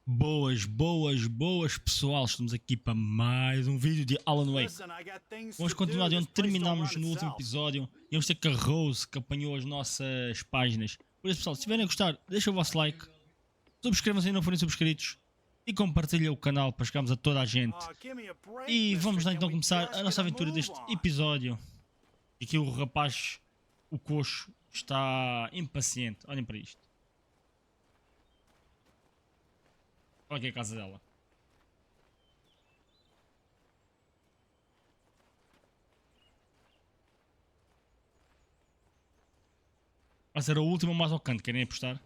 Boas pessoal, estamos aqui para mais um vídeo de Alan Wake. Vamos continuar de onde terminámos no último episódio e vamos ter que a Rose que apanhou as nossas páginas. Por isso pessoal, se tiverem a gostar, deixem o vosso like, subscrevam-se se ainda não forem subscritos e compartilhem o canal para chegarmos a toda a gente. E vamos lá então começar a nossa aventura deste episódio. E aqui o rapaz, o coxo, está impaciente, olhem para isto. Olha aqui a casa dela. Vai ser a última mais ao canto, querem apostar?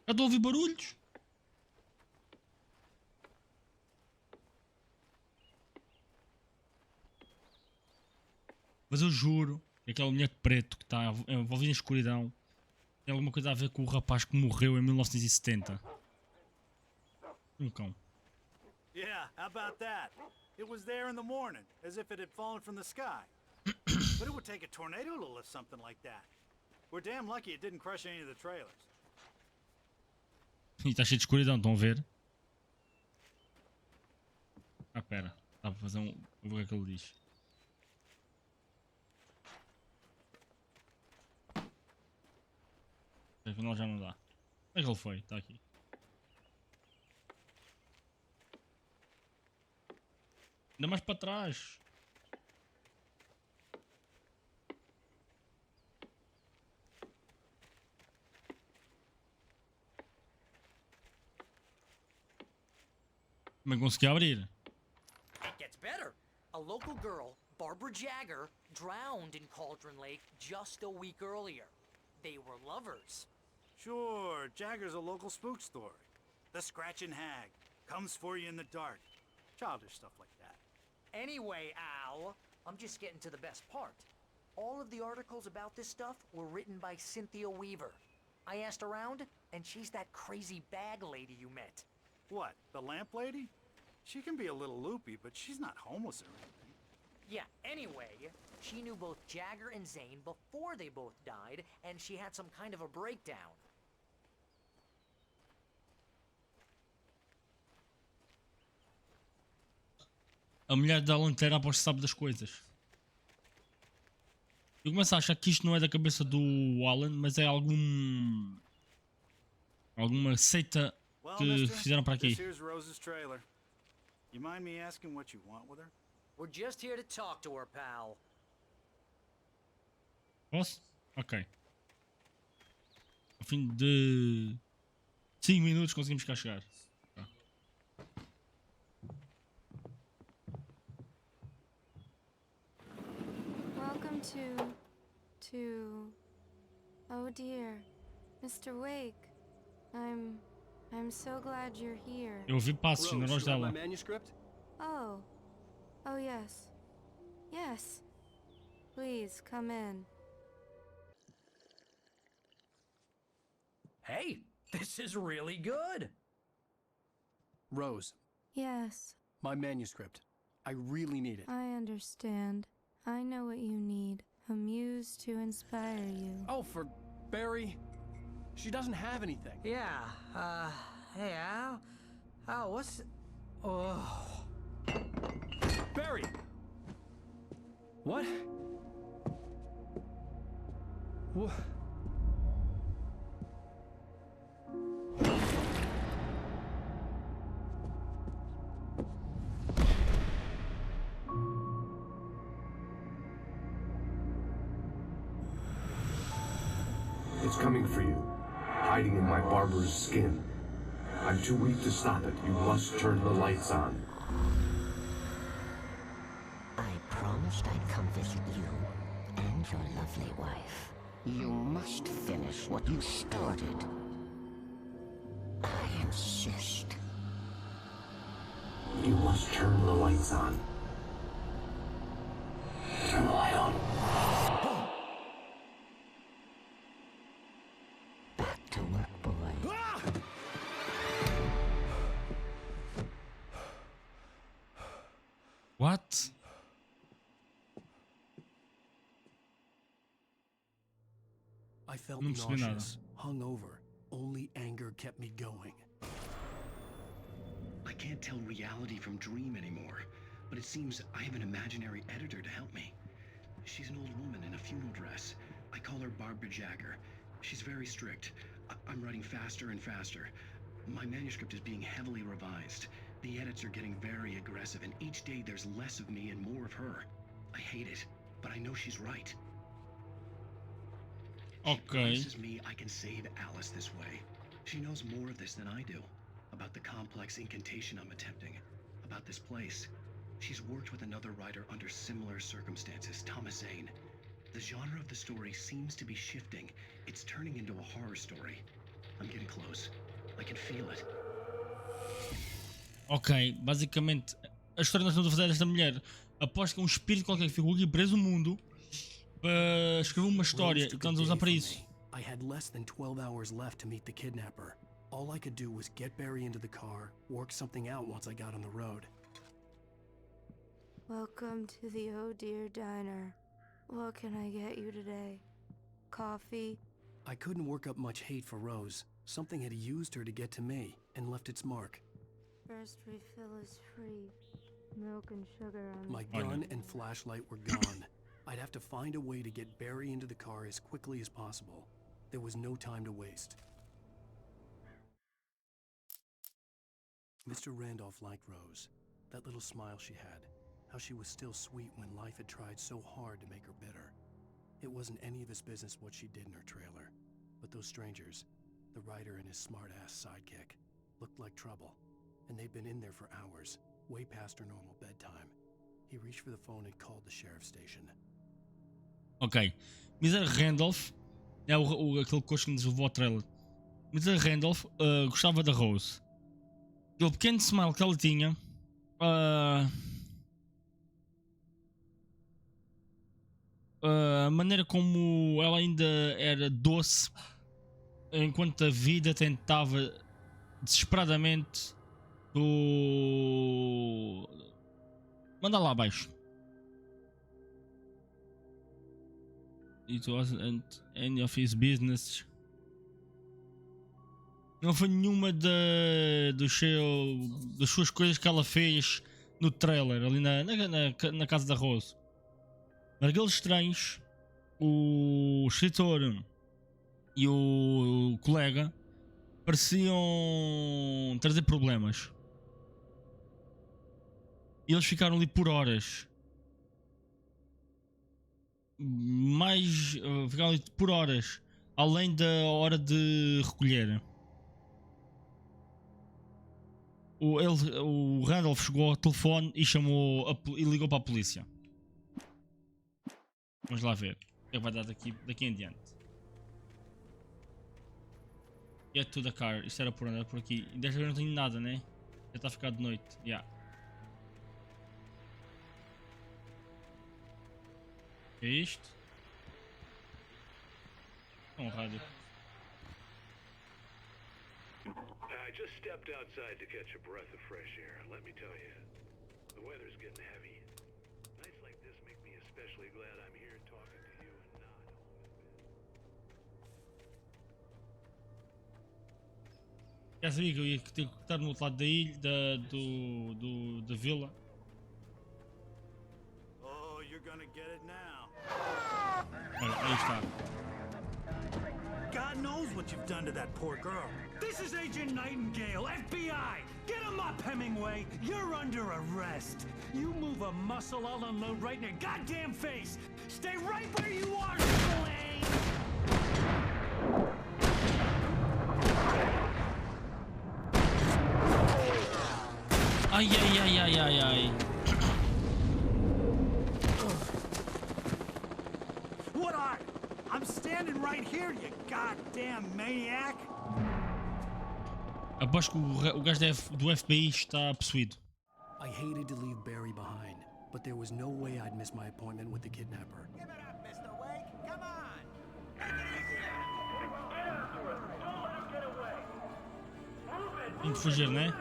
Já estou a ouvir barulhos. Mas eu juro que aquela mulher de preto que está envolvida em escuridão tem alguma coisa a ver com o rapaz que morreu em 1970. Um cão. Yeah, how about that? It was there in the morning, as if it had fallen from the sky. But it would take a tornado to lift something like that. We're damn lucky it didn't crush any of the trailers. E está cheio de escuridão, estão a ver? Ah, pera. Dá para fazer um... Vou ver o que é que ele diz. Afinal já não dá. Onde é que ele foi? Está aqui. Ainda mais para trás. Como é que consegui abrir? It gets better. A local girl, Barbara Jagger, drowned in Cauldron Lake just a week earlier. They were lovers. Sure, Jagger's a local spook story. The Scratchin' Hag comes for you in the dark. Childish stuff like that. Anyway, Al, I'm just getting to the best part. All of the articles about this stuff were written by Cynthia Weaver. I asked around, and she's that crazy bag lady you met. What, the lamp lady? She can be a little loopy, but she's not homeless or anything. Yeah, anyway, she knew both Jagger and Zane before they both died, and she had some kind of a breakdown. A mulher da lanterna aposto que sabe das coisas. Eu começo a achar que isto não é da cabeça do Alan, mas é alguma seita que fizeram para aqui. This here's Rose's trailer. You mind me asking what you want with her? We're just here to talk to her, pal. Posso? Ok. Ao fim de 5 minutos conseguimos cá chegar. Welcome to... Oh dear, Mr. Wake. I'm so glad you're here. Eu ouvi passos na voz dela. Oh. Oh yes. Yes. Please come in. Hey, this is really good. Rose, Yes, my manuscript. I really need it. I understand. I know what you need. A muse to inspire you. Oh, for Barry. She doesn't have anything. Yeah, hey, Al? Al, what's... Oh... Barry! What? What? It's coming for you, hiding in my barber's skin. I'm too weak to stop it. You must turn the lights on. I promised I'd come visit you and your lovely wife. You must finish what you started. I insist. You must turn the lights on. Turn the light on. Back to work, boy. What? I felt Não percebi nada. nauseous, hungover. Only anger kept me going. I can't tell reality from dream anymore, but it seems I have an imaginary editor to help me. She's an old woman in a funeral dress. I call her Barbara Jagger. She's very strict. I'm writing faster and faster. My manuscript is being heavily revised. The edits are getting very aggressive, and each day there's less of me and more of her. I hate it, but I know she's right. She promises me I can save Alice this way. She knows more of this than I do. About the complex incantation I'm attempting. About this place. She's worked with another writer under similar circumstances, Thomas Zane. The genre of the story seems to be shifting. It's turning into a horror story. I'm getting close. I can feel it. Ok, basicamente a história que nós estamos a fazer desta mulher após que um espírito qualquer que ficou aqui preso no mundo para escrever uma história e estamos a usar para isso. I had less than 12 hours left to meet the kidnapper. All I could do was get Barry into the car, work something out once I got on the road. Welcome to the Oh Dear Diner. What can I get you today? Coffee? I couldn't work up much hate for Rose. Something had used her to get to me and left its mark. First refill is free. Milk and sugar on My the gun and flashlight were gone. I'd have to find a way to get Barry into the car as quickly as possible. There was no time to waste. Mr. Randolph liked Rose. That little smile she had. How she was still sweet when life had tried so hard to make her bitter. It wasn't any of his business what she did in her trailer. But those strangers, the writer and his smart-ass sidekick, looked like trouble. And they'd been in there for hours, way past her normal bedtime. He reached for the phone and called the sheriff's station. Ok. Mr. Randolph é aquele coach que nos levou ao trailer. Mr. Randolph gostava da Rose. Aquele pequeno smile que ela tinha. A maneira como ela ainda era doce enquanto a vida tentava desesperadamente mandar lá abaixo. It wasn't any of his business. Não foi nenhuma das suas coisas que ela fez no trailer, ali na casa da Rose. Mas aqueles estranhos, o escritor e o colega pareciam trazer problemas. E eles ficaram ali por horas. Ficaram ali por horas, além da hora de recolher. O Randolph chegou ao telefone e e ligou para a polícia. Vamos lá ver o que vai dar daqui em diante. Get to the car. Isto era por onde? Era por aqui. E desta vez não tenho nada, né? Já está a ficar de noite. Yeah. É isto? É um rádio. I just stepped outside to catch a breath of fresh air. Let me tell you, the weather's getting heavy. Nights like this make me especially glad I'm here talking to you and not home in bed. Já sabia que eu ia ter que estar no outro lado da ilha, da vila. Oh, you're gonna get it now. Olha, aí está. God knows what you've done to that poor girl. This is Agent Nightingale, FBI! Get him up, Hemingway! You're under arrest! You move a muscle, I'll unload right in your goddamn face! Stay right where you are, Slane! Ai, ai, ai, ai, ai, ai. What are you? I'm standing right here, you goddamn maniac! Aposto que o gajo do FBI está possuído. I hated to leave Barry behind, but there was no way I'd miss my appointment with the kidnapper. Give it up, Mr. Wake. Come on. Tem de fugir, né?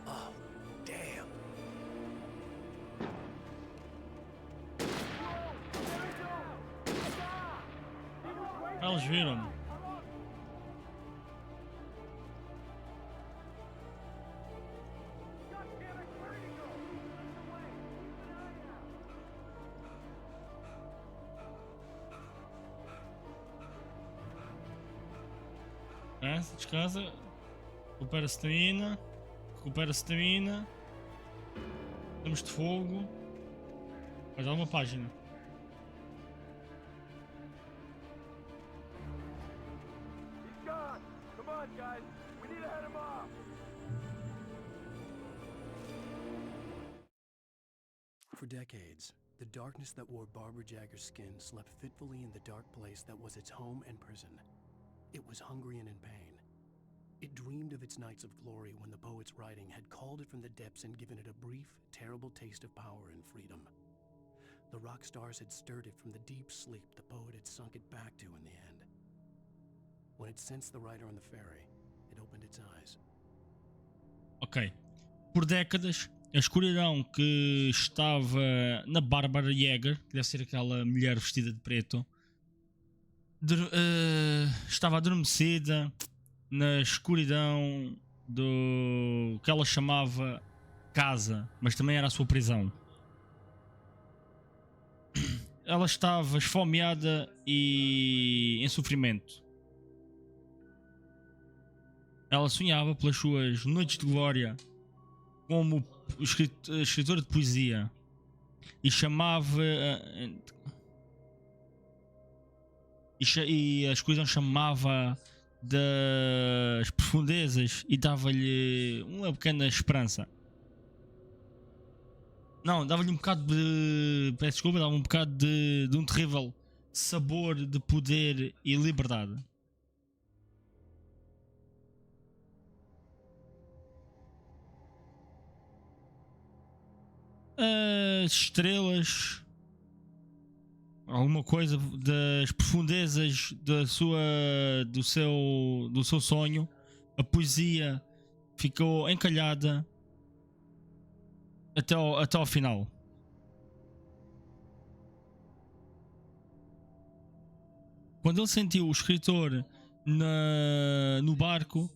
Oh, damn. Eles viram-me. Descansa, recupera stamina, temos de fogo. Vai dar uma página. For decades, the darkness that wore Barbara Jagger's skin slept fitfully in the dark place that was its home and prison. It was hungry and in pain. It dreamed of its nights of glory when the poet's writing had called it from the depths and given it a brief, terrible taste of power and freedom. The rock stars had stirred it from the deep sleep the poet had sunk it back to in the end. When it sensed the writer on the ferry, it opened its eyes. Ok. Por décadas, a escuridão que estava na Barbara Jagger, que deve ser aquela mulher vestida de preto, estava adormecida na escuridão do que ela chamava casa, mas também era a sua prisão. Ela estava esfomeada e em sofrimento. Ela sonhava pelas suas noites de glória como escritora de poesia e chamava e a escuridão chamava das profundezas e dava-lhe uma pequena esperança. Não, dava-lhe um bocado de... peço desculpa, dava um bocado de um terrível sabor de poder e liberdade. As estrelas, alguma coisa das profundezas do seu sonho, a poesia ficou encalhada até ao final. Quando ele sentiu o escritor no barco,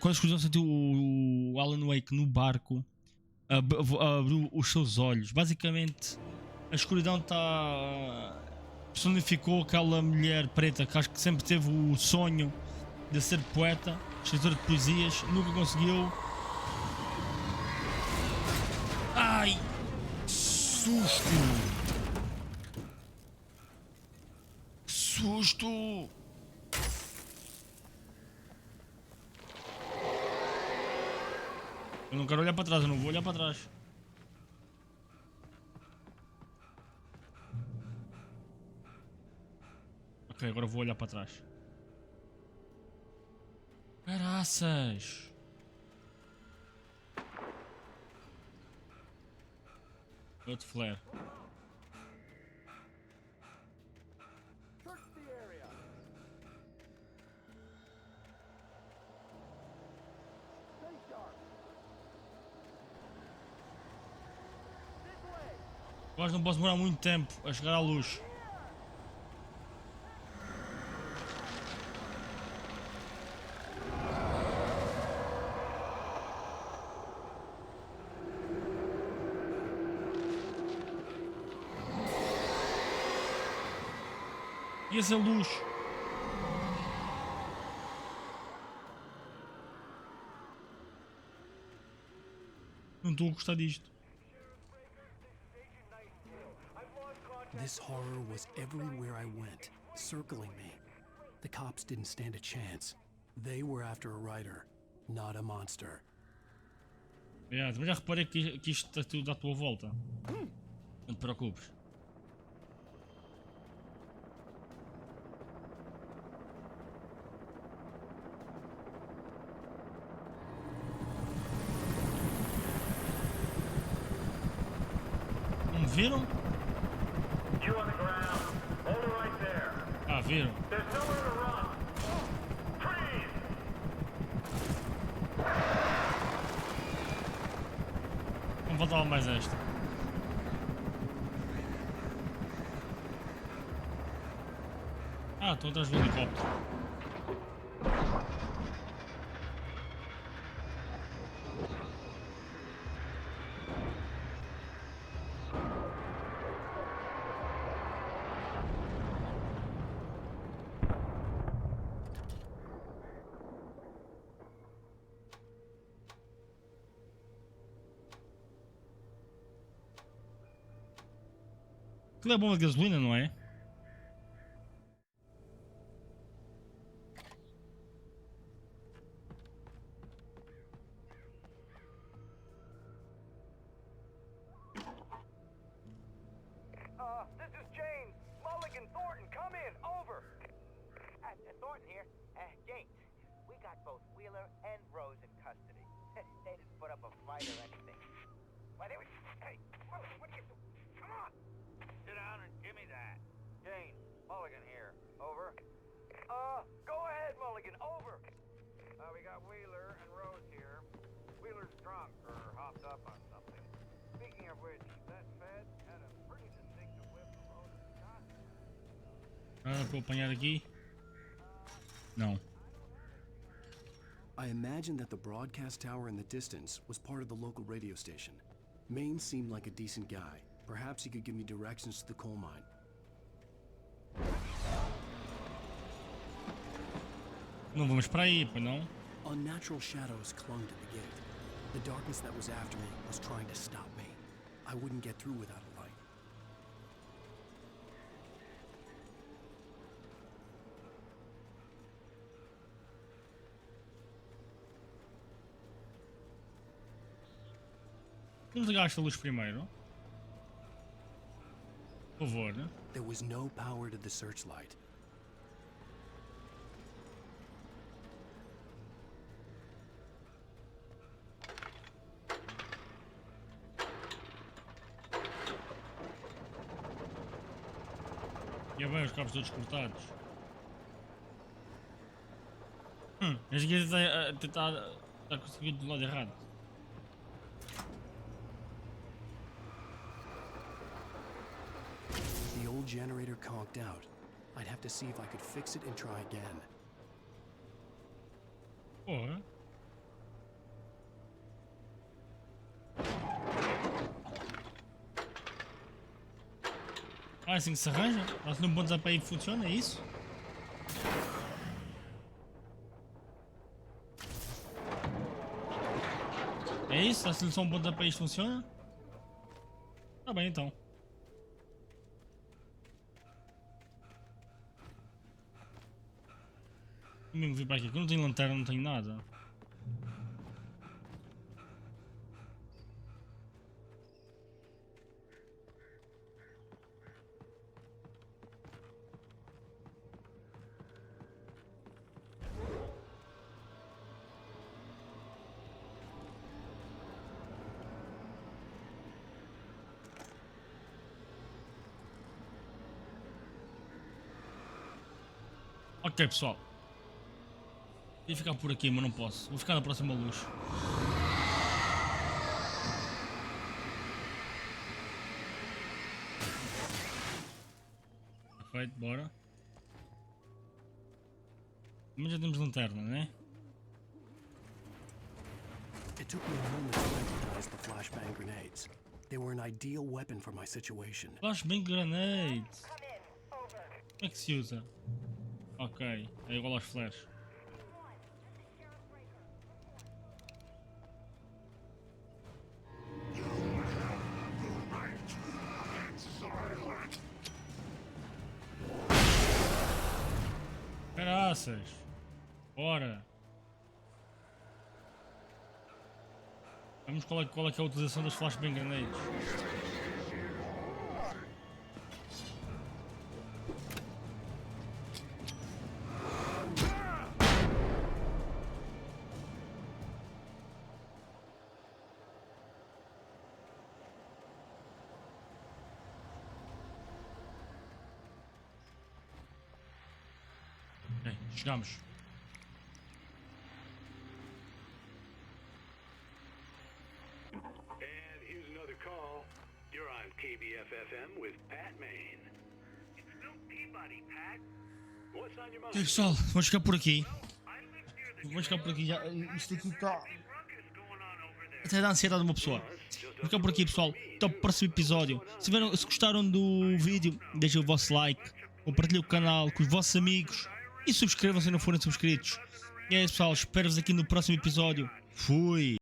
quando a escuridão sentiu o Alan Wake no barco, abriu os seus olhos. Basicamente, a escuridão personificou aquela mulher preta que acho que sempre teve o sonho de ser poeta, escritora de poesias, nunca conseguiu. Ai! Susto! Susto! Eu não quero olhar para trás, eu não vou olhar para trás. Ok, agora vou olhar para trás. Caraças! Outro flare. Mas não posso demorar muito tempo a chegar à luz. E essa luz? Não estou a gostar disto. This horror was everywhere I went, circling me. The cops didn't stand a chance. They were after a writer, not a monster. Yeah, também já reparei que isto está tudo à tua volta. Não te preocupes. Não me viram? You on the ground. Hold it right there. Ah, Viram? There's nowhere to run. Freeze! Não faltava mais esta. Ah, estão atrás do helicóptero. Aquilo é bomba de gasolina, não é? This is James. Mulligan, Thornton, come in. Over. Thornton here. James, we got both Wheeler and Rose in custody. They didn't put up a fight or anything. Why, they were... Hey, what are you... Come on. Sit down and give me that. James, Mulligan here. Over. Go ahead, Mulligan. Over. We got Wheeler and Rose here. Wheeler's drunk or hopped up on something. Speaking of which, that Fed had a pretty distinctive whiff of Rose's shot. Nada para eu apanhar aqui? Não. I imagined that the broadcast tower in the distance was part of the local radio station. Maine seemed like a decent guy. Perhaps he could give me directions to the coal mine. Não vamos para aí, pois não? Unnatural shadows clung to the gate. The darkness that was after me was trying to stop me. I wouldn't get through without a light. Vamos ligar esta luz primeiro. Por favor. There was no power to the searchlight. E bem, os cabos todos cortados. Este aqui está a tentar. Está a conseguir do lado errado. The old generator conked out. I'd have to see if I could fix it and try again. Porra. Ah, assim que se arranja? Assim no botão para aí funciona, é isso? É isso? A solução botão para isto funciona? Tá bem então. Eu mesmo vir para aqui, que eu não tenho lanterna, não tenho nada. Ok, pessoal. Ia ficar por aqui, mas não posso. Vou ficar na próxima luz. Perfeito, bora. Mas já temos lanterna, né? It took me a moment to recognize the flashbang grenades. They were an ideal weapon for my situation. Flashbang grenades. Como é que se usa? Ok, é igual aos flares. Caraças! Bora! Vamos qual é que é a utilização das flashbang grenades. Chegamos. And here's another call. You're on KBFFM with Pat Main. It's no Peabody, Pat. What's on your mind? Ok, pessoal, vamos ficar por aqui. Vamos ficar por aqui já. Isto aqui está. Até dá ansiedade de uma pessoa. Vamos ficar por aqui, pessoal. Até o próximo episódio. Se gostaram do vídeo, deixem o vosso like, compartilhem o canal com os vossos amigos e subscrevam se não forem subscritos. E é isso, pessoal. Espero-vos aqui no próximo episódio. Fui!